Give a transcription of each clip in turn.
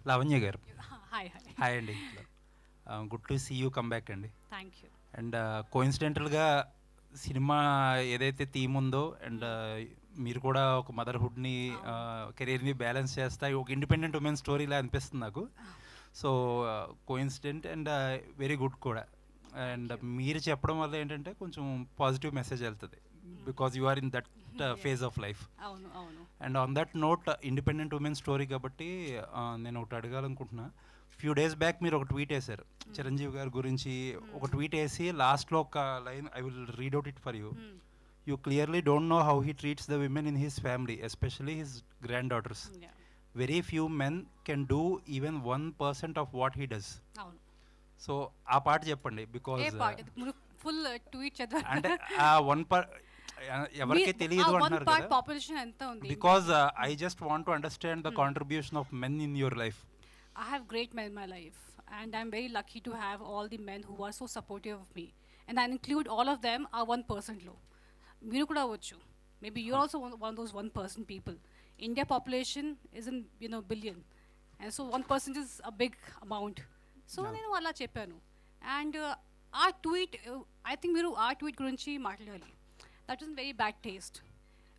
లావణ్య గారు. Hi hi. Hi అండి. Good to see you come back అండి. Thank you. అండ్ కోయిన్సిడెంటల్గా సినిమా ఏదైతే థీమ్ ఉందో అండ్ మీరు కూడా ఒక మదర్హుడ్ని కెరీర్ని బ్యాలెన్స్ చేస్తా ఒక ఇండిపెండెంట్ ఉమెన్ స్టోరీలా అనిపిస్తుంది నాకు. So coincident and very good కూడా. అండ్ మీరు చెప్పడం వల్ల ఏంటంటే కొంచెం పాజిటివ్ మెసేజ్ వెళ్తుంది because you are in that phase of life. అవును అవును. And on that note independent women story కాబట్టి నేను ఒకటి అడగాలనుకుంటున్నా. ఫ్యూ డేస్ బ్యాక్ మీరు ఒక ట్వీట్ వేశారు చిరంజీవి గారి గురించి. ఒక ట్వీట్ వేసి లాస్ట్లో ఒక line I will read out it for you. You clearly don't know how he treats the women in his family especially his grand daughters. Very few men can do even 1% of what he does. అవును. So ఆ పాట చెప్పండి because full tweet చదవాలి అంటే ఆ ఎవరికి తెలియదు అంటున్నారు కదా. పాపులేషన్ ఎంత ఉంది? Because I just want to understand the contribution of men in your life. I have great men in my life, and I'm very lucky to have all the men who are so supportive of me. And I include all of them are 1% low. Meeru kuda avvochu. Maybe you're also one of those 1% people. India population is in billion, and so 1% is a big amount. So nenu alla cheppanu. And our tweet, I think meeru our tweet gurinchi maatladali. That was in very bad taste.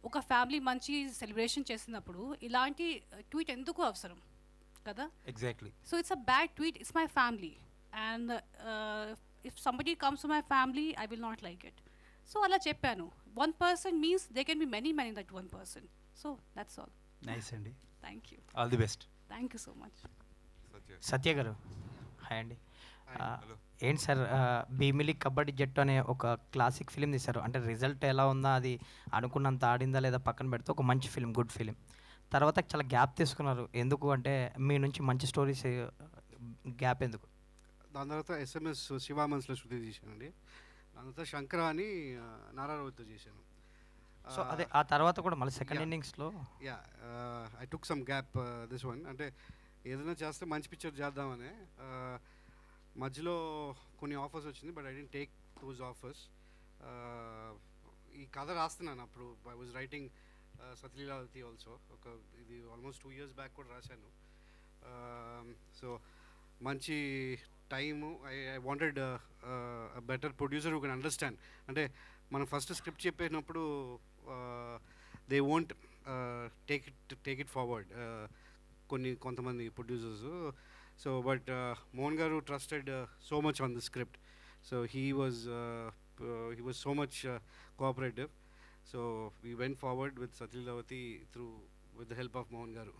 Oka family manchi celebration చేసినప్పుడు ఇలాంటి tweet ఎందుకు అవసరం కదా? Exactly. So it's a bad tweet. It's my family and if somebody comes to my family I will not like it. So అలా చెప్పాను. 1% means they can be many men in that 1%. So that's all. Nice అండి. Thank you. All the best. Thank you so much. Satya గారు hi అండి. ఏంటి sir Bheemili kabaddi జట్టు అనే ఒక classic film తీశారు. అంటే రిజల్ట్ ఎలా ఉందా, అది అనుకున్నంత ఆడిందా లేదా పక్కన పెడితే ఒక మంచి ఫిలిం, గుడ్ ఫిలిం. తర్వాత చాలా గ్యాప్ తీసుకున్నారు. ఎందుకు అంటే మీ నుంచి మంచి స్టోరీస్ గ్యాప్ ఎందుకు? దాని తర్వాత SMS శివామన్స్లో శృతి చేశానండి. దాని తర్వాత శంకర అని నారాయణతో చేశాను. సో అదే ఆ తర్వాత కూడా మళ్ళీ సెకండ్ ఇన్నింగ్స్లో I took some gap this one. అంటే ఏదైనా చేస్తే మంచి పిక్చర్ చేద్దామని మధ్యలో కొన్ని ఆఫర్స్ వచ్చింది, but I didn't take those offers. ఈ కథ రాస్తున్నాను అప్పుడు. I was writing Satyaleelavathi also. ఇది ఆల్మోస్ట్ 2 years బ్యాక్ కూడా రాశాను. సో మంచి time. I wanted better producer who can understand. అంటే మనం ఫస్ట్ స్క్రిప్ట్ చెప్పేటప్పుడు they won't take it forward కొంతమంది ప్రొడ్యూసర్స్. సో బట్ మోహన్ గారు trusted so much on the script. So he was so much cooperative. So we went forward with Satyalavati with the help of Mohan Garu.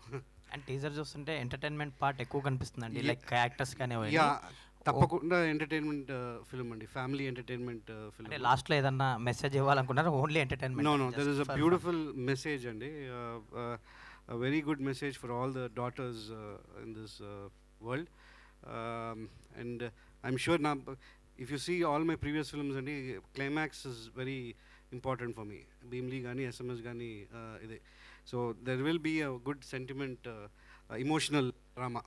And teaser చూస్తుంటే entertainment part ఎక్కువ కనిపిస్తుందండి, like actors కానీ. తప్పకుండా entertainment film అండి, family entertainment film. అంటే లాస్ట్లో ఏదన్నా message ఇవ్వాలనుకున్నారు? Only entertainment? No, there is a beautiful message అండి. A very good message for all the daughters in this world. And I'm sure now, if you see all my previous films అండి, climax is very important for me. Bheemli కానీ SMS కానీ ఇదే. So there will be a good sentiment, emotional drama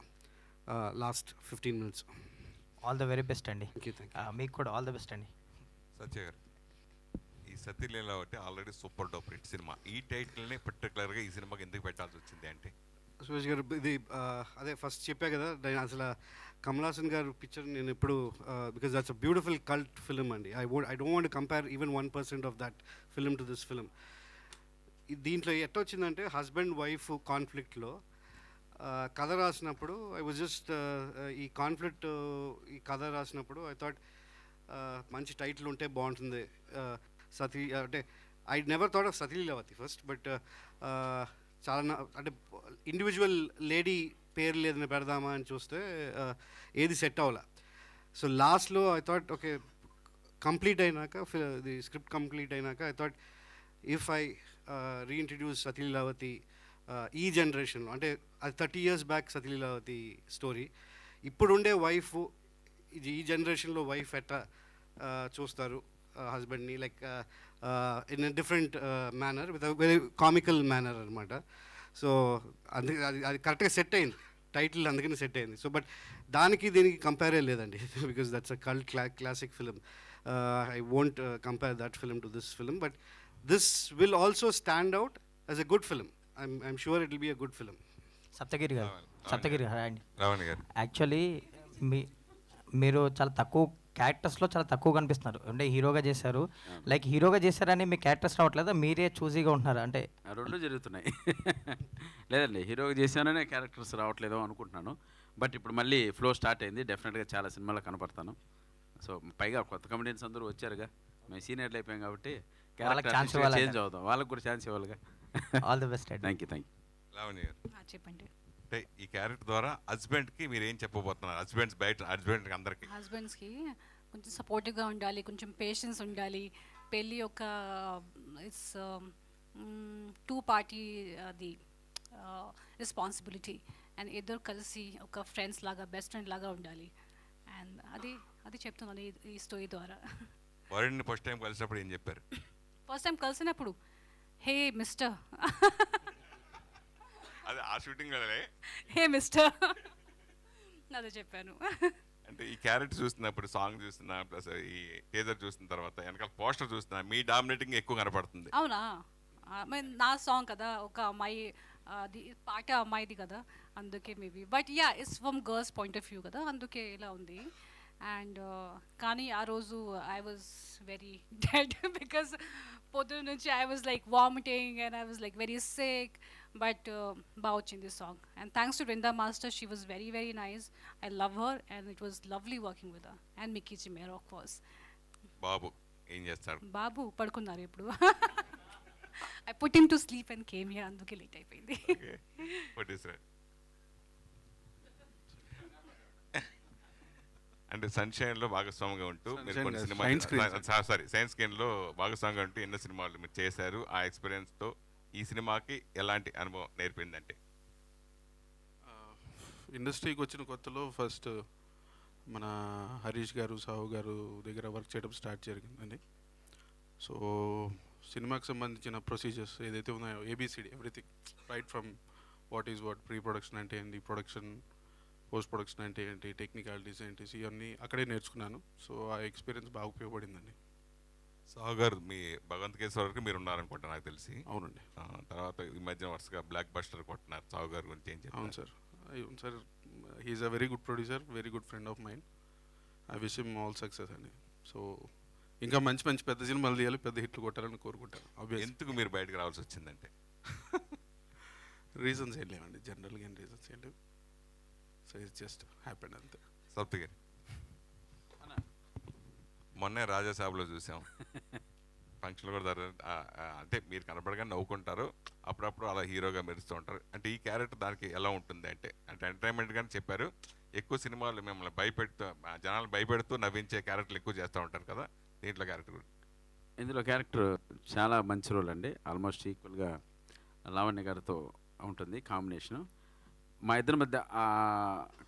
last 15 minutes. All the very best అండి. Thank you. మీకు కూడా all the best అండి. సత్య గారు, ఈ Sathi Leelavathi already super duper hit cinema. ఈ టైటిల్ని పర్టికులర్గా ఈ సినిమాకి ఎందుకు పెట్టాల్సి వచ్చింది అంటే? సురేష్ గారు, ఇది అదే ఫస్ట్ చెప్పా కదా, నేను అసలు కమల్ హాసన్ గారు పిక్చర్ నేను ఎప్పుడు, because that's a beautiful cult film అండి. I don't want compare even 1% of that film to this film. దీంట్లో ఎట్లా వచ్చిందంటే, హస్బెండ్ వైఫ్ కాన్ఫ్లిక్ట్లో కథ రాసినప్పుడు ఐ వాజ్ జస్ట్ ఈ కాన్ఫ్లిక్ట్, ఈ కథ రాసినప్పుడు ఐ థాట్ మంచి టైటిల్ ఉంటే బాగుంటుంది. సతీ అంటే I never thought of Sathi Leelavathi first, but చాలా అంటే ఇండివిజువల్ లేడీ పేరు లేదని పెడదామా అని చూస్తే ఏది సెట్ అవ్వాల. సో లాస్ట్లో ఐ థాట్ ఓకే, కంప్లీట్ అయినాక, ది స్క్రిప్ట్ కంప్లీట్ అయినాక I thought if I reintroduce Sathi Leelavathi ఈ జనరేషన్లో, అంటే అది 30 years బ్యాక్ సతీలీలావతి స్టోరీ. ఇప్పుడుండే వైఫ్, ఈ జనరేషన్లో వైఫ్ ఎట్లా చూస్తారు హస్బెండ్ని, like in a different manner, with a very comical manner అనమాట. సో అందుకే అది కరెక్ట్గా సెట్ అయింది టైటిల్, అందుకని సెట్ అయింది. సో బట్ దానికి దీనికి కంపేరే లేదండి, because that's a cult classic film. I won't compare that film to this film, but this will also stand out as a good film. I'm sure it will be a good film. Saptagiri గారు, సప్తగిరి గారు అండి. రావణ్ గారు actually మీరు చాలా తక్కువ క్యారెక్టర్స్లో చాలా తక్కువ కనిపిస్తున్నారు. అంటే హీరోగా చేశారు, లైక్ హీరోగా చేశారని మీ క్యారెక్టర్స్ రావట్లేదా, మీరే చూసీగా ఉంటున్నారు? అంటే ఆ రెండు జరుగుతున్నాయి. లేదండి, హీరోగా చేశాననే క్యారెక్టర్స్ రావట్లేదో అనుకుంటున్నాను. బట్ ఇప్పుడు మళ్ళీ ఫ్లో స్టార్ట్ అయింది, డెఫినెట్గా చాలా సినిమాలో కనపడతాను. సో పైగా కొత్త కమెడియన్స్ అందరూ వచ్చారుగా, మేము సీనియర్లు అయిపోయాం కాబట్టి వాళ్ళకి ఛాన్స్ క్యారెక్టర్ ఇవ్వాలి చేంజ్ అవుతాం, వాళ్ళకి కూడా ఛాన్స్ ఇవ్వాలిగా. ఆల్ ది బెస్ట్ అండి. Thank you. లావణ్య గారు చెప్పండి. అంటే ఈ క్యారెక్టర్ ద్వారా హస్బెండ్కి మీరు ఏం చెప్పబోతున్నారు? హస్బెండ్స్ బయట హస్బెండ్కి అందరికీ హస్బెండ్స్కి కొంచెం సపోర్టివ్గా ఉండాలి, కొంచెం పేషెన్స్ ఉండాలి. పెళ్ళి ఒక ఇట్స్ 2 పార్టీ అది రెస్పాన్సిబిలిటీ. అండ్ ఇద్దరు కలిసి ఒక ఫ్రెండ్స్ లాగా, బెస్ట్ ఫ్రెండ్ లాగా ఉండాలి. అండ్ అది చెప్తున్నాను ఈ స్టోరీ ద్వారా. వరుణ్ని ఫస్ట్ టైం కలిసినప్పుడు ఏం చెప్పారు? ఫస్ట్ టైం కలిసినప్పుడు హే మిస్టర్ అదే ఆ షూటింగ్ కదలే. హే మిస్టర్ అదే చెప్పాను. అంటే ఈ క్యారెక్టర్ చూస్తున్నప్పుడు, సాంగ్ చూస్తున్నా, ప్లస్ ఈ టీజర్ చూసిన తర్వాత వెనకాల పోస్టర్ చూస్తున్నా, మీ డామినేటింగ్ ఎక్కువ కనపడుతుంది. అవునా? నా సాంగ్ కదా, ఒక అమ్మాయి అది పాట అమ్మాయిది కదా, అందుకే maybe. But yeah, it's from girls point of view కదా, అందుకే ఇలా ఉంది. అండ్ కానీ ఆ రోజు I was very dead because పొద్దున నుంచి I was like vomiting and I was like very sick. But బాగా వచ్చింది song. And thanks to Brinda master, she was very very nice. I love her and it was lovely working with her. And Mickey J Meyer of course. బాబు ఏం చేస్తాడు? బాబు పడుకున్నారు ఇప్పుడు. I put him to sleep and came here, అందుకే late అయిపోయింది. అంటే సన్షైన్లో భాగస్వామిగా ఉంటూ మీరు Sunshine కొన్ని కాదు, సినిమా సైన్స్ స్క్రీన్లో భాగస్వామిగా ఉంటూ ఎన్నో సినిమాలు మీరు చేశారు. ఆ ఎక్స్పీరియన్స్తో ఈ సినిమాకి ఎలాంటి అనుభవం నేర్పిందంటే? ఇండస్ట్రీకి వచ్చిన కొత్తలో ఫస్ట్ మన హరీష్ గారు, సాహు గారు దగ్గర వర్క్ చేయడం స్టార్ట్ జరిగిందండి. సో సినిమాకి సంబంధించిన ప్రొసీజర్స్ ఏదైతే ఉన్నాయో, ABCD everything, right from what is what, pre production అంటే ఏంటి, ప్రొడక్షన్, పోస్ట్ ప్రొడక్షన్ అంటే ఏంటి, టెక్నికాలిటీస్ ఏంటి, ఇవన్నీ అక్కడే నేర్చుకున్నాను. సో ఆ ఎక్స్పీరియన్స్ బాగా ఉపయోగపడిందండి. సాహు గారు మీ భగవంత్ కేశ్వర్ వరకు మీరు ఉన్నారనుకుంటా నాకు తెలిసి. అవునండి. తర్వాత ఈ మధ్యన వరుసగా బ్లాక్ బస్టర్ కొట్టినారు. సాహు గారి గురించి ఏం అవును చెప్తారు? సార్, అవును sir, he's a very good producer, very good friend of mind. I wish him all success అండి. సో ఇంకా మంచి మంచి పెద్ద సినిమాలు తీయాలి, పెద్ద హిట్లు కొట్టాలని కోరుకుంటాను. ఆబ్వియస్లీ ఎందుకు మీరు బయటకు రావాల్సి వచ్చిందంటే? రీజన్స్ ఏం లేవండి, జనరల్గా ఏం రీజన్స్ ఏం లేవు. సో ఇట్స్ జస్ట్ హ్యాపెండ్ అంతే. సప్తి గారు, మొన్నే రాజాసాబ్లో చూసాం, ఫంక్షన్లు కూడా అంటే మీరు కనపడగానే నవ్వుకుంటారు, అప్పుడప్పుడు అలా హీరోగా మెరుస్తూ ఉంటారు. అంటే ఈ క్యారెక్టర్ దానికి ఎలా ఉంటుంది అంటే ఎంటర్టైన్మెంట్ కానీ చెప్పారు, ఎక్కువ సినిమాలు మిమ్మల్ని భయపెడుతూ, జనాలు భయపెడుతూ నవ్వించే క్యారెక్టర్లు ఎక్కువ చేస్తూ ఉంటారు కదా, దీంట్లో క్యారెక్టర్? ఇందులో క్యారెక్టర్ చాలా మంచి రోల్ అండి, ఆల్మోస్ట్ ఈక్వల్గా లావణ్య గారితో ఉంటుంది కాంబినేషను. మా ఇద్దరి మధ్య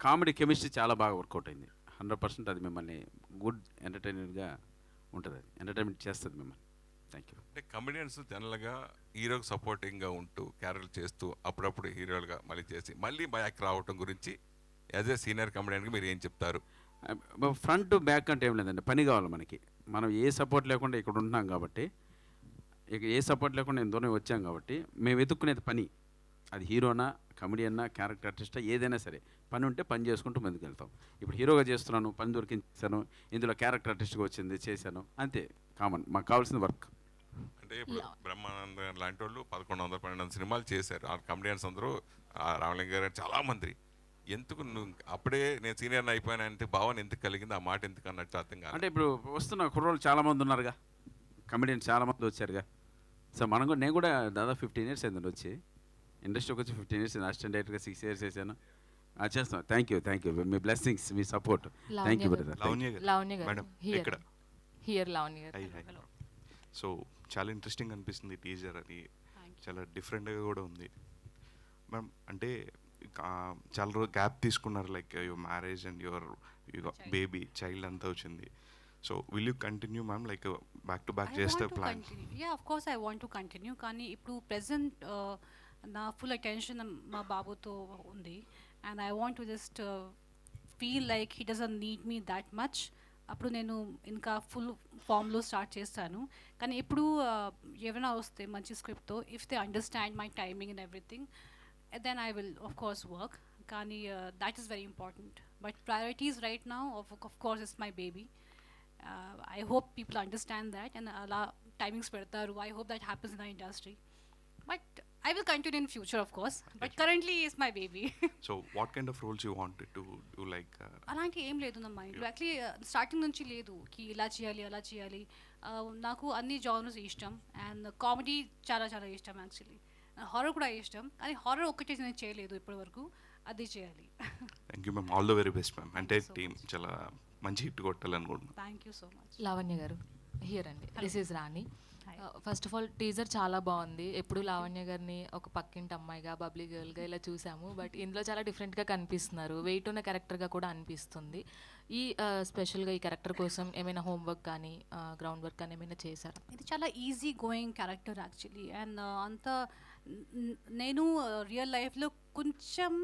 కామెడీ కెమిస్ట్రీ చాలా బాగా వర్కౌట్ అయింది. 100% అది మిమ్మల్ని గుడ్ ఎంటర్టైనర్గా ఉంటుంది, అది ఎంటర్టైన్మెంట్ చేస్తుంది మిమ్మల్ని. Thank you. అంటే కమెడియన్స్ జనరల్గా హీరోకి సపోర్టింగ్గా ఉంటూ క్యారెక్టర్ చేస్తూ అప్పుడప్పుడు హీరోలుగా మళ్ళీ చేసి మళ్ళీ బ్యాక్ రావటం గురించి యాజ్ ఏ సీనియర్ కమెడియన్గా మీరు ఏం చెప్తారు? ఫ్రంట్ బ్యాక్ అంటే ఏం లేదండి, పని కావాలి మనకి. మనం ఏ సపోర్ట్ లేకుండా ఇక్కడ ఉంటున్నాం కాబట్టి, ఇక ఏ సపోర్ట్ లేకుండా నేను దూరం వచ్చాం కాబట్టి మేము వెతుక్కునేది పని. అది హీరోనా, కమెడియన్నా, క్యారెక్టర్ ఆర్టిస్టా, ఏదైనా సరే పని ఉంటే పని చేసుకుంటూ ముందుకు వెళ్తాం. ఇప్పుడు హీరోగా చేస్తున్నాను, పని దొరికించాను, ఇందులో క్యారెక్టర్ ఆర్టిస్ట్గా వచ్చింది చేశాను, అంతే. కామన్, మాకు కావాల్సిన వర్క్. అంటే ఇప్పుడు బ్రహ్మానంద లాంటి వాళ్ళు 1100, 1200 సినిమాలు చేశారు. ఆ కమెడియన్స్ అందరూ, రామలింగ గారు చాలామంది. ఎందుకు నువ్వు అప్పుడే నేను సీనియర్ని అయిపోయాను అంటే భావన ఎందుకు కలిగింది, ఆ మాట ఎందుకు అన్నట్టు అర్థం కాదు. అంటే ఇప్పుడు వస్తున్న కుర్రోళ్ళు చాలామంది ఉన్నారుగా, కమెడియన్స్ చాలామంది వచ్చారుగా. సో మనం కూడా, నేను కూడా దాదాపు 15 years అయిందండి వచ్చి, ఇండస్ట్రీకి వచ్చి 15 years, అసిస్టెంట్ డైరెక్టర్గా 6 years చేశాను. చేస్తాం. Thank you, me blessings, me support. Thank you brother. Lavanya గారు మేడం ఎక్కడ? హియర్ లావణ్య గారు. High high. సో చాలా ఇంట్రెస్టింగ్ అనిపిస్తుంది టీజర్, అది చాలా డిఫరెంట్గా కూడా ఉంది మ్యామ్. అంటే చాలా రోజు గ్యాప్ తీసుకున్నారు, like your marriage and your baby child అంతా వచ్చింది. So will you continue ma'am, like back to back చేస్తే ప్లాన్? Yeah, of course I want to continue. కానీ ఇప్పుడు ప్రెసెంట్ నా ఫుల్ అటెన్షన్ మా బాబుతో ఉంది. And I want to just feel like he doesn't need me that much. అప్పుడు నేను ఇంకా ఫుల్ ఫామ్లో స్టార్ట్ చేస్తాను. కానీ ఇప్పుడు ఏమైనా వస్తే మంచి స్క్రిప్ట్తో, if they understand my timing and everything, and then I will of course work. Kani, that is very important. But priorities right now, of course, is my baby. I hope people understand that, and ala timings pedtaru. I hope that happens in the industry. But I will continue in future, of course. But currently, is my baby. So what kind of roles you wanted to do, like అలాంటి ఏం లేదు నా మైండ్లో actually starting నుంచి లేదు కి ఇలా చేయాలి అలా చేయాలి. నాకు అన్ని జానర్స్ ఇష్టం అండ్ కామెడీ చాలా చాలా ఇష్టం యాక్చువల్లీ. హారర్ కూడా ఇష్టం కానీ హారర్ ఒక్కటే నేను చేయలేదు ఇప్పటివరకు, అది చేయాలి. Thank you ma'am, all the very best ma'am. అంటే టీం చాలా మంచి హిట్ కొట్టాలనుకుంటున్నాను. Thank you so much. Lavanya గారు హియర్ అండి, this is Rani. Hi. First of all teaser చాలా బాగుంది. ఎప్పుడు లావణ్య గారిని ఒక పక్కింటి అమ్మాయిగా, బబ్లీ గర్ల్గా ఇలా చూసాము, బట్ ఇందులో చాలా డిఫరెంట్గా కనిపిస్తున్నారు. వెయిట్ ఉన్న క్యారెక్టర్గా కూడా అనిపిస్తుంది. ఈ స్పెషల్గా ఈ క్యారెక్టర్ కోసం ఏమైనా హోంవర్క్ కానీ గ్రౌండ్ వర్క్ కానీ ఏమైనా చేశారా? ఇది చాలా easy going character actually. And అంత నేను రియల్ లైఫ్లో కొంచెం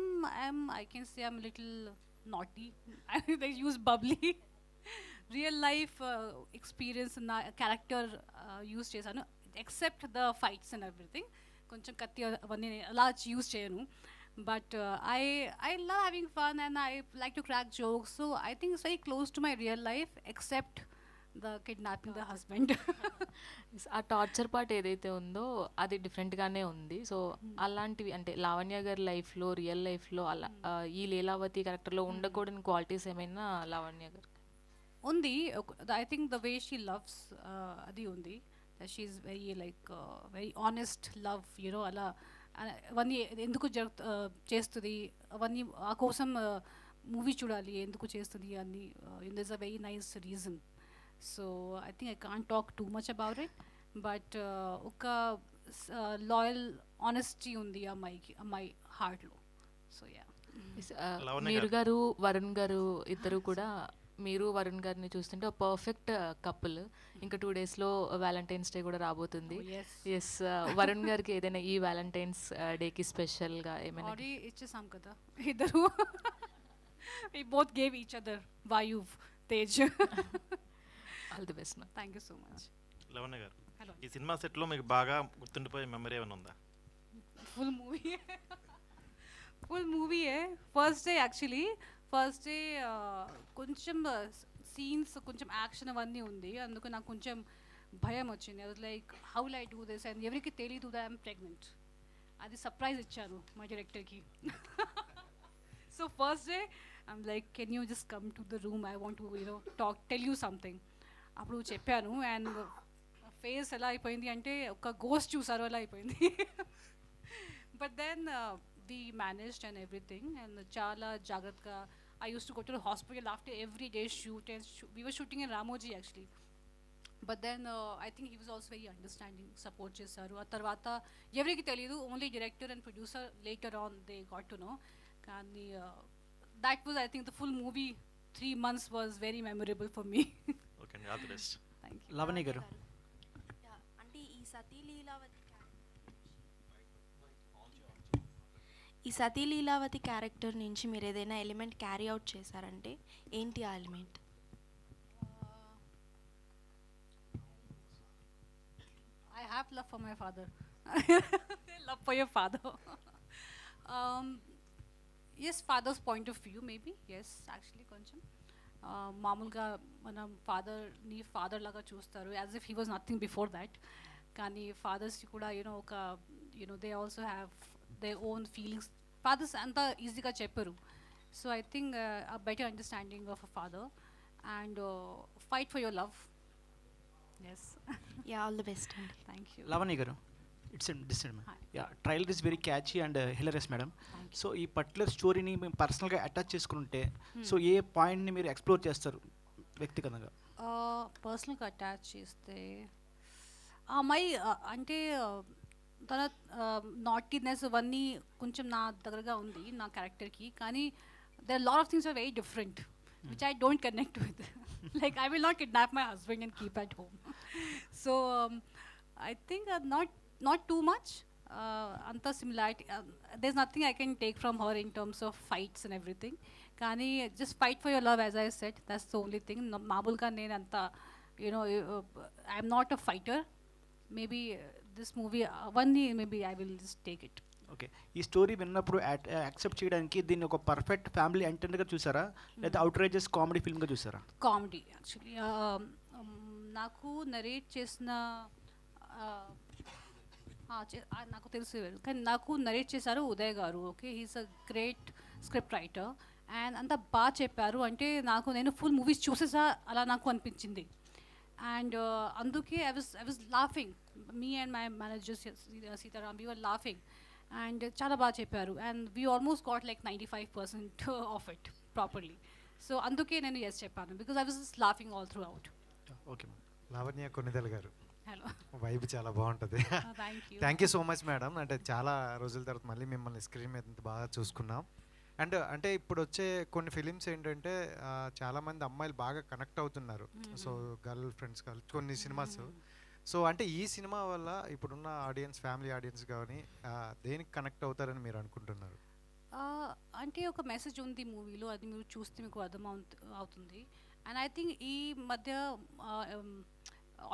I can say I'm little naughty. They use bubbly. Real life experience నా క్యారెక్టర్ యూజ్ చేశాను, except the fights and everything. కొంచెం కత్తి అవన్నీ అలా యూజ్ చేయను. But I love having fun and I like to crack jokes. So I think it's very close to my real life except the kidnapping the husband. ఆ torture part ఏదైతే ఉందో అది డిఫరెంట్గానే ఉంది. సో అలాంటివి అంటే లావణ్య గారి లైఫ్లో, రియల్ లైఫ్లో అలా ఈ లీలావతి క్యారెక్టర్లో ఉండకూడని క్వాలిటీస్ ఏమైనా లావణ్య గారు ఉంది. I think the way she loves అది ఉంది. She's very like very honest love, you know అలా అవన్నీ ఎందుకు చేస్తుంది అవన్నీ ఆ కోసం మూవీ చూడాలి ఎందుకు చేస్తుంది అని. This a very nice reason. So I think I can't talk too much about it. But ఒక లాయల్ ఆనెస్టీ ఉంది అమ్మాయి హార్ట్లో. So yeah. మీరు గారు, వరుణ్ గారు ఇద్దరు కూడా, మీరు వరుణ్ గారిని చూస్తుంటే ఒక పర్ఫెక్ట్ కపుల్. ఇంకా 2 డేస్లో వ్యాలంటైన్స్ డే కూడా రాబోతుంది. ఎస్, వరుణ్ గారికి ఏదైనా ఈ వ్యాలంటైన్స్ డేకి స్పెషల్గా ఏమైనా? ఆల్రెడీ ఇచ్చేసాం కదా ఇద్దరు. We both gave each other వాయువ్ Tej. All the best. Thank you so much. Lavanya గారు, హలో. ఈ సినిమా సెట్లో మీకు బాగా గుర్తుండిపోయే మెమరీ ఏమైనా ఉందా? Full movie first day actually. First day కొంచెం సీన్స్ కొంచెం యాక్షన్ అవన్నీ ఉంది, అందుకు నాకు కొంచెం భయం వచ్చింది. అది like how will I do this and ఎవరికి తెలీదు దా ఐఎమ్ ప్రెగ్నెంట్. అది సర్ప్రైజ్ ఇచ్చాను మా డైరెక్టర్కి. So first day I'm like can you just come to the room, I want to tell you something. అప్పుడు చెప్పాను అండ్ ఫేస్ ఎలా అయిపోయింది అంటే ఒక గోస్ట్ చూసారు అలా అయిపోయింది. But then we managed and everything and chala jagratka. I used to go to the hospital after every day shoot and we were shooting in Ramoji actually. But then I think he was also very understanding, support chesaru. A tarvata evriki telidu, only director and producer later on they got to know. Kani that was I think the full movie 3 months was very memorable for me. Okay, all the best. Thank you. Lavanya గారు, అంటే ఈ సతీ Leelavathi character నుంచి మీరు ఏదైనా element carry out చేశారంటే ఏంటి ఆ element? I have love for my father. Love for your father. Yes, father's point of view maybe. Yes, actually కొంచెం మామూలుగా మన ఫాదర్ని ఫాదర్ లాగా చూస్తారు, as if he was nothing before that. కానీ ఫాదర్స్కి కూడా ఒక they also have they own feelings. Fathers అంత ఈజీగా చెప్పరు. So I think a better understanding of a father and fight for your love. Yes. Yeah, all the best అండి. Thank you. Lavanya గారు, it's decide Hi. Yeah, trailer is very catchy and hilarious madam. So ఈ particular స్టోరీని మేము పర్సనల్గా attach చేసుకుంటే so ఏ పాయింట్ని మీరు explore చేస్తారు వ్యక్తిగతంగా? పర్సనల్గా అటాచ్ చేస్తే ఆ అమ్మాయి అంటే తన నాటీనెస్ అవన్నీ కొంచెం నా దగ్గరగా ఉంది నా క్యారెక్టర్కి. కానీ there lot of things are very different which I don't connect with. Like I will not kidnap my husband and keep at home. So I think not too much anta similarity. There's nothing I can take from her in terms of fights and everything. Kani just fight for your love, as I said, that's the only thing. Mabulga nenu anta I'm not a fighter. Maybe this movie one day maybe I will just take it. Okay, ఈ story విన్నప్పుడు accept చేయడానికి దీన్ని ఒక perfect family ఎంటర్టైనర్గా చూసారా, లేదా outrages comedy ఫిల్మ్గా చూసారా? Comedy actually. నాకు narrate చేసిన నాకు తెలుసు కానీ నాకు నరేట్ చేశారు ఉదయ్ గారు. Okay, he's a great script writer and అంత బాగా చెప్పారు. అంటే నేను ఫుల్ మూవీస్ చూసేసా అలా నాకు అనిపించింది. అండ్ అందుకే I was laughing, me and my manager Sitaram, we were laughing. And చాలా బాగా చెప్పారు. And we almost got like 95% of it properly. So అందుకే నేను ఎస్ చెప్పాను, because I was just laughing all through out. Okay, Lavanya Konidela గారు, hello. Vibe చాలా బాగుంటుంది. Thank you so much madam. అంటే చాలా రోజుల తర్వాత మళ్ళీ మిమ్మల్ని స్క్రీన్ మీద ఇంత బాగా చూసుకున్నాం. అండ్ అంటే ఇప్పుడు వచ్చే కొన్ని ఫిలిమ్స్ ఏంటంటే చాలామంది అమ్మాయిలు బాగా కనెక్ట్ అవుతున్నారు. సో గర్ల్ ఫ్రెండ్స్ కొన్ని సినిమాస్. సో అంటే ఈ సినిమా వల్ల ఇప్పుడున్న ఆడియన్స్, ఫ్యామిలీ ఆడియన్స్ కానీ దేనికి కనెక్ట్ అవుతారని మీరు అనుకుంటున్నారు? అంటే ఒక మెసేజ్ ఉంది మూవీలో, అది మీరు చూస్తే మీకు అర్థం అవుతుంది. అండ్ ఐ థింక్ ఈ మధ్య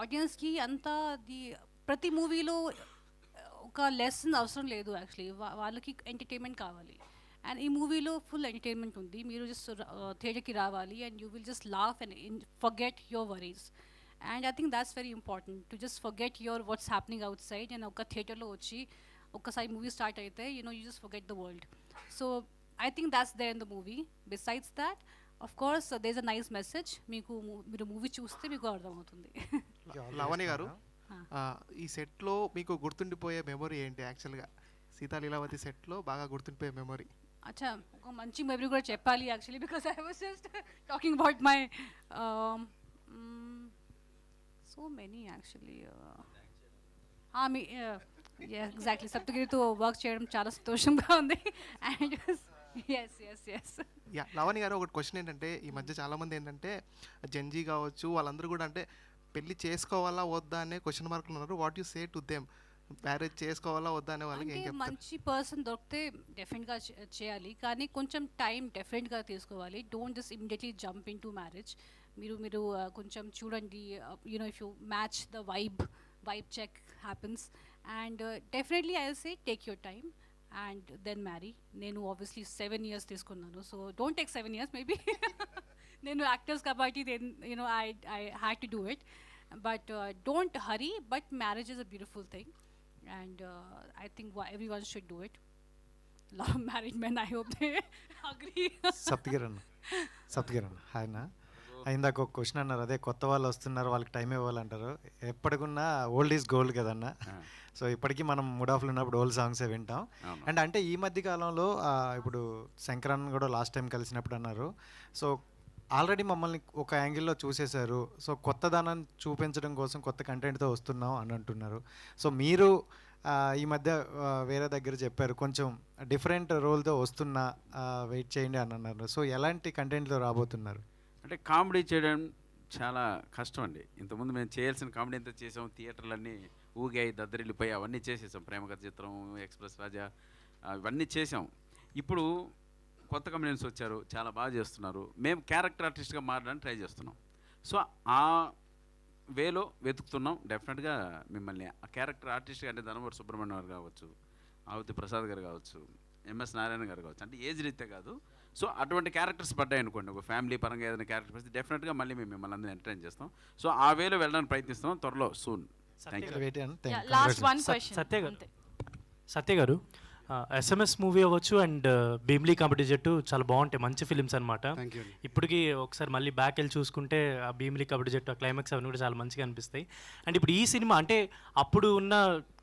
ఆడియన్స్కి అంతా ప్రతి మూవీలో ఒక లెసన్ అవసరం లేదు యాక్చువల్లీ. వాళ్ళకి ఎంటర్టైన్మెంట్ కావాలి. అండ్ ఈ మూవీలో ఫుల్ ఎంటర్టైన్మెంట్ ఉంది. మీరు జస్ట్ థియేటర్కి రావాలి and you will just laugh and forget your worries. And I think that's very important to just forget your what's happening outside. And ఒక థియేటర్లో వచ్చి ఒక్కసారి మూవీ స్టార్ట్ అయితే you just forget the world. So I think that's there in the movie. Besides that of course there is a nice message. మీరు movie చూస్తే మీకు అర్థమవుతుంది. లవణి గారు, ఈ సెట్లో మీకు గుర్తుండిపోయే మెమొరీ ఏంటి? యాక్చువల్గా సీతా లీలావతి సెట్లో బాగా గుర్తుండిపోయే మెమొరీ. అచ్చా, ఒక మంచి మెమరీ కూడా చెప్పాలి actually, because I was just talking about my so many actually. మీ ఎగ్జాక్ట్లీ సప్తగిరితో వర్క్ చేయడం చాలా సంతోషంగా ఉంది. And yes. యా, లవణి గారు, ఒకటి క్వశ్చన్ ఏంటంటే ఈ మధ్య చాలామంది ఏంటంటే జెన్జీ కావచ్చు, వాళ్ళందరూ కూడా అంటే పెళ్లి చేసుకోవాలా వద్దా అనే క్వశ్చన్ మార్కులు ఉన్నారు. What you say to them? Marriage చేసుకోవాలా వద్దా అనే వాళ్ళకి ఏం చెప్తారు? మంచి పర్సన్ దొరికితే డెఫినెట్గా చేయాలి, కానీ కొంచెం టైం డెఫినెట్గా తీసుకోవాలి. Don't just immediately jump into marriage. మీరు కొంచెం చూడండి, if you match the vibe check happens. And definitely I will say take your time and then marry. నేను ఆబ్వియస్లీ 7 years తీసుకున్నాను, so don't take 7 years maybe. నేను actors కాబట్టి I had to do it. But don't hurry, but marriage is a beautiful thing, and I think everyone should do it. Love married men, I hope they agree. సప్తగిరన్న hi అన్న. ఇందాక ఒక question అన్నారు, అదే కొత్త వాళ్ళు వస్తున్నారు వాళ్ళకి టైం ఇవ్వాలంటారు. ఎప్పటికున్నా ఓల్డ్ ఈజ్ గోల్డ్ కదన్న. సో ఇప్పటికీ మనం మూడ్ ఆఫ్లో ఉన్నప్పుడు ఓల్డ్ సాంగ్సే వింటాం. అండ్ అంటే ఈ మధ్య కాలంలో ఇప్పుడు శంకరన్ కూడా లాస్ట్ టైం కలిసినప్పుడు అన్నారు, సో ఆల్రెడీ మమ్మల్ని ఒక యాంగిల్లో చూసేశారు, సో కొత్త దానాన్ని చూపించడం కోసం కొత్త కంటెంట్తో వస్తున్నాం అని అంటున్నారు. సో మీరు ఈ మధ్య వేరే దగ్గర చెప్పారు కొంచెం డిఫరెంట్ రోల్తో వస్తున్నా, వెయిట్ చేయండి అని అన్నారు. సో ఎలాంటి కంటెంట్తో రాబోతున్నారు? అంటే కామెడీ చేయడం చాలా కష్టం అండి. ఇంతకుముందు మేము చేయాల్సిన కామెడీ అంతా చేసాం. థియేటర్లన్నీ ఊగాయి, దద్దరిల్లిపోయి అవన్నీ చేసేసాం. ప్రేమకథ చిత్రం, ఎక్స్ప్రెస్ రాజా, ఇవన్నీ చేసాం. ఇప్పుడు కొత్త కమెడియన్స్ వచ్చారు, చాలా బాగా చేస్తున్నారు. మేము క్యారెక్టర్ ఆర్టిస్ట్గా మారడానికి ట్రై చేస్తున్నాం. సో ఆ వేలో వెతుకుతున్నాం. డెఫినెట్గా మిమ్మల్ని ఆ క్యారెక్టర్ ఆర్టిస్ట్గా, అంటే ధనవరి సుబ్రహ్మణ్యం గారు కావచ్చు, ఆవుతి ప్రసాద్ గారు కావచ్చు, ఎంఎస్ నారాయణ గారు కావచ్చు, అంటే ఏజ్ రీత్యా కాదు. సో అటువంటి క్యారెక్టర్స్ పడ్డాయి అనుకోండి, ఒక ఫ్యామిలీ పరంగా ఏదైనా క్యారెక్టర్ పడితే డెఫినెట్గా మళ్ళీ మేము మిమ్మల్ని అందరినీ ఎంటర్టైన్ చేస్తాం. సో ఆ వేలో వెళ్ళడానికి ప్రయత్నిస్తాం త్వరలో, soon. Last one question. Satya గారు, ఎస్ఎంఎస్ మూవీ అవ్వచ్చు అండ్ భీమ్లీ కామెడీ జట్టు చాలా బాగుంటాయి, మంచి ఫిలిమ్స్ అనమాట. ఇప్పటికీ ఒకసారి మళ్ళీ బ్యాక్ వెళ్ళి చూసుకుంటే ఆ భీమ్లీ కామెడీ జట్టు, ఆ క్లైమాక్స్ అవన్నీ కూడా చాలా మంచిగా అనిపిస్తాయి. అండ్ ఇప్పుడు ఈ సినిమా అంటే అప్పుడు ఉన్న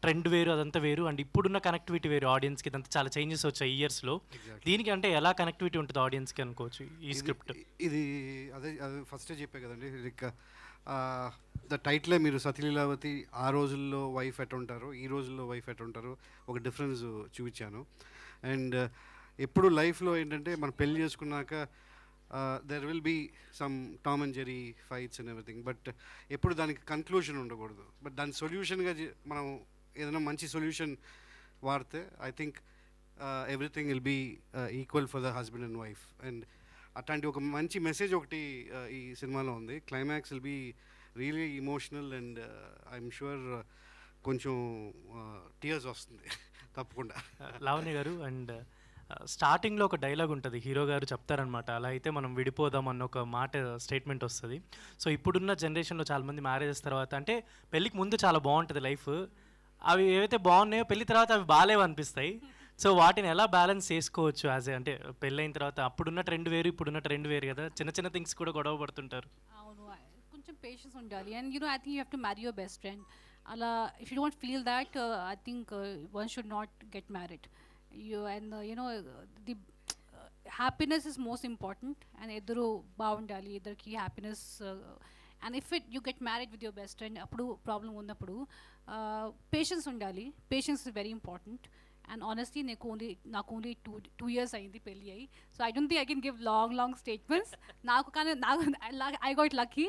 ట్రెండ్ వేరు, అదంతా వేరు, అండ్ ఇప్పుడున్న కనెక్టివిటీ వేరు. ఆడియన్స్కి ఇదంతా చాలా చేంజెస్ వచ్చాయి ఈ ఇయర్స్లో. దీనికి అంటే ఎలా కనెక్టివిటీ ఉంటుంది ఆడియన్స్కి అనుకోవచ్చు ఈ స్క్రిప్ట్? ఇది అదే ఫస్టే చెప్పే కదండి, ద టైటిలే మీరు సతీలీలావతి ఆ రోజుల్లో వైఫ్ ఎట్ ఉంటారు, ఈ రోజుల్లో వైఫ్ ఎట్ ఉంటారు, ఒక డిఫరెన్స్ చూపించాను. అండ్ ఎప్పుడు లైఫ్లో ఏంటంటే మనం పెళ్లి చేసుకున్నాక there will be some Tom and Jerry fights and everything, but ఎప్పుడు దానికి కన్క్లూషన్ ఉండకూడదు. బట్ దాని సొల్యూషన్గా మనం ఏదైనా మంచి సొల్యూషన్ వాడితే I think everything will be equal for the husband and wife. And అట్లాంటి ఒక మంచి మెసేజ్ ఒకటి ఈ సినిమాలో ఉంది. Climax will be really emotional and I'm sure కొంచెం టీయర్స్ వస్తుంది తప్పకుండా. లావణ్య గారు, అండ్ స్టార్టింగ్లో ఒక డైలాగ్ ఉంటుంది, హీరో గారు చెప్తారనమాట, అలా అయితే మనం విడిపోదాం అన్న ఒక మాట స్టేట్మెంట్ వస్తుంది. సో ఇప్పుడున్న జనరేషన్లో చాలామంది మ్యారేజెస్ తర్వాత, అంటే పెళ్ళికి ముందు చాలా బాగుంటుంది లైఫ్, అవి ఏవైతే బాగున్నాయో పెళ్లి తర్వాత అవి బాగాలేవు అనిపిస్తాయి. సో వాటిని ఎలా బ్యాలెన్స్ చేసుకోవచ్చు యాజ్ అంటే పెళ్ళైన తర్వాత? అప్పుడున్న ట్రెండ్ వేరు, ఇప్పుడున్న ట్రెండ్ వేరు కదా, చిన్న చిన్న థింగ్స్ కూడా గొడవ పడుతుంటారు. అవును, కొంచెం పేషెన్స్ ఉండాలి. And I think you have to marry your best friend. అలా if you don't feel that, I think one should not get married. The happiness is most important. And ఇద్దరు బాగుండాలి, ఇద్దరికి happiness. And if you get married with your best friend, అప్పుడు problem ఉన్నప్పుడు patience ఉండాలి. Patience is very important. And honestly నాకు only two years అయింది పెళ్ళి అయ్యి. So I don't think I can give long statements. I got lucky.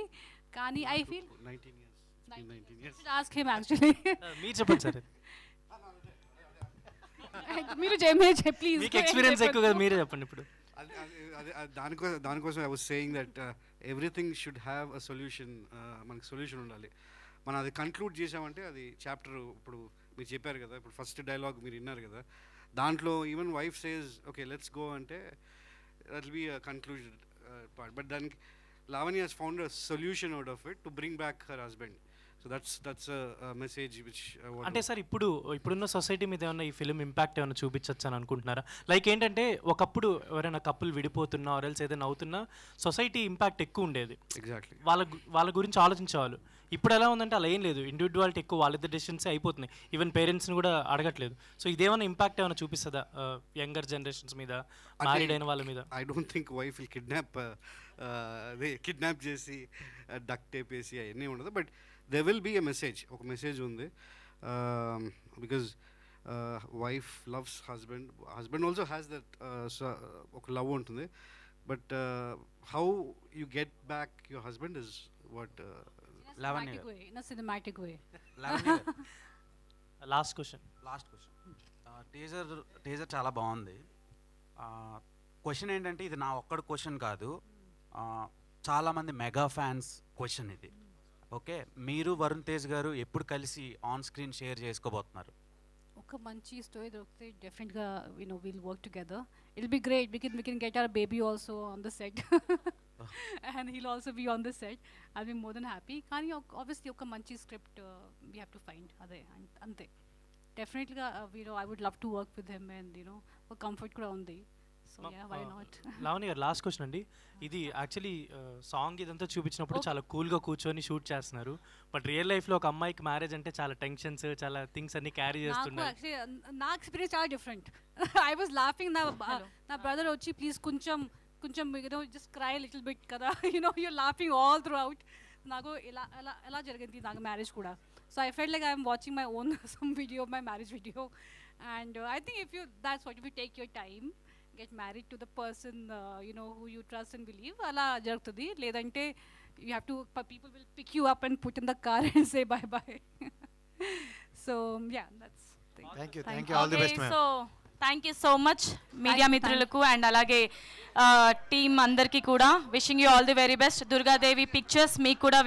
కానీ I feel 19 years. Ask him actually. మీరు చెప్పండి సార్. మీరు ప్లీజ్, మీకు ఎక్స్పీరియన్స్ ఎక్కువ కదా, మీరే చెప్పండి ఇప్పుడు. దానికోసం I was saying that everything should have a solution. మనకి సొల్యూషన్ ఉండాలి. మనం అది కన్క్లూడ్ చేసామంటే అది చాప్టర్. ఇప్పుడు మీరు చెప్పారు కదా, ఇప్పుడు ఫస్ట్ డైలాగ్ మీరు విన్నారు కదా, దాంట్లో even wife says okay let's go అంటే that will be a conclusion part. But దానికి Lavanya has found a solution out of it to bring back her husband. So that's a message which అంటే sir ఇప్పుడున్న society మీద ఏమన్నా ఈ film impact ఏమైనా చూపించచ్చు అని అనుకుంటున్నారా? లైక్ ఏంటంటే ఒకప్పుడు ఎవరైనా కప్పులు విడిపోతున్నా ఆర్ఎల్స్ ఏదైనా అవుతున్నా సొసైటీ ఇంపాక్ట్ ఎక్కువ ఉండేది. ఎగ్జాక్ట్లీ. వాళ్ళ గురించి ఆలోచించేవాళ్ళు. ఇప్పుడు ఎలా ఉందంటే అలా ఏం లేదు, ఇండివిజువాలిటీ ఎక్కువ, వాళ్ళిద్దరు డెసిషన్సే అయిపోతున్నాయి. ఈవెన్ పేరెంట్స్ని కూడా అడగట్లేదు. సో ఇదేమైనా ఇంపాక్ట్ ఏమైనా చూపిస్తుందా యంగర్ జనరేషన్స్ మీద, మ్యారీడ్ అయిన వాళ్ళ మీద? I don't think wife will kidnap చేసి డక్ట్ టేప్ వేసి అవన్నీ ఉండదు. But there will be a message. ఒక మెసేజ్ ఉంది. Because wife loves husband also has that ఒక లవ్ ఉంటుంది. But how you get back your husband is what cinematic way. Last question. Teaser చాలా బాగుంది. Question ఏంటంటే ఇది నా ఒక్కడి క్వశ్చన్ కాదు, చాలామంది మెగా ఫ్యాన్స్ క్వశ్చన్ ఇది. ఓకే, మీరు వరుణ్ తేజ్ గారు ఎప్పుడు కలిసి ఆన్ స్క్రీన్ షేర్ చేసుకోబోతున్నారు? ఒక మంచి స్టోరీ దొరికితే డెఫినెట్గా will work together. It be great because we can get our baby also on the set and he'll also be on the set. I be more than happy. కానీ obviously ఒక మంచి script we have to find. అదే అంతే. డెఫినెట్గా I would love to work with him. And ఒక comfort కూడా ఉంది. లావణ్య గారు, లాస్ట్ క్వశ్చన్ అండి. ఇది యాక్చువల్లీ సాంగ్ ఇదంతా చూపించినప్పుడు చాలా కూల్గా కూర్చొని షూట్ చేస్తున్నారు. బట్ రియల్ లైఫ్లో ఒక అమ్మాయికి మ్యారేజ్ అంటే చాలా టెన్షన్స్, చాలా థింగ్స్ అన్ని క్యారీ చేస్తున్నారు. నా ఎక్స్పీరియన్స్ చాలా డిఫరెంట్. I was laughing. నా బ్రదర్ వచ్చి ప్లీజ్ కొంచెం జస్ట్ క్రై లిటిల్ బిట్ కదా, you're laughing all throughout. నాకు ఎలా జరిగింది నాకు మ్యారేజ్ కూడా. So I felt like I'm watching my own some video, my marriage video. And I think that's what, if you take your time, get married to the person who you trust and believe, ala jarugtadi. Ledante you have to, people will pick you up and put in the car and say bye bye. So yeah, that's thank you all the best ma'am. So thank you so much media mitrulaku and alage team andarki kuda wishing you all the very best. Durga Devi Pictures meeku kuda